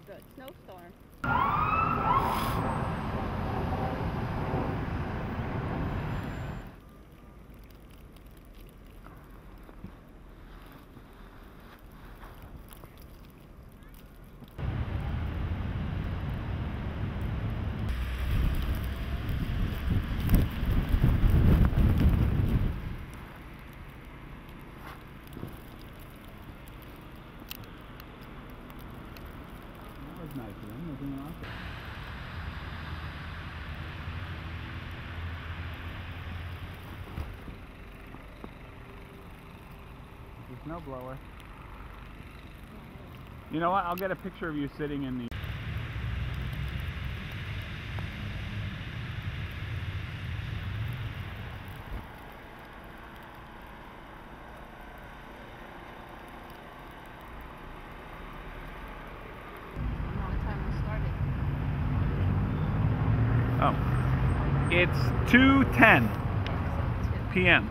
good. Snowstorm. Nice, man. It's a snowblower. You know what? I'll get a picture of you sitting in the... Oh, it's 2:10 p.m.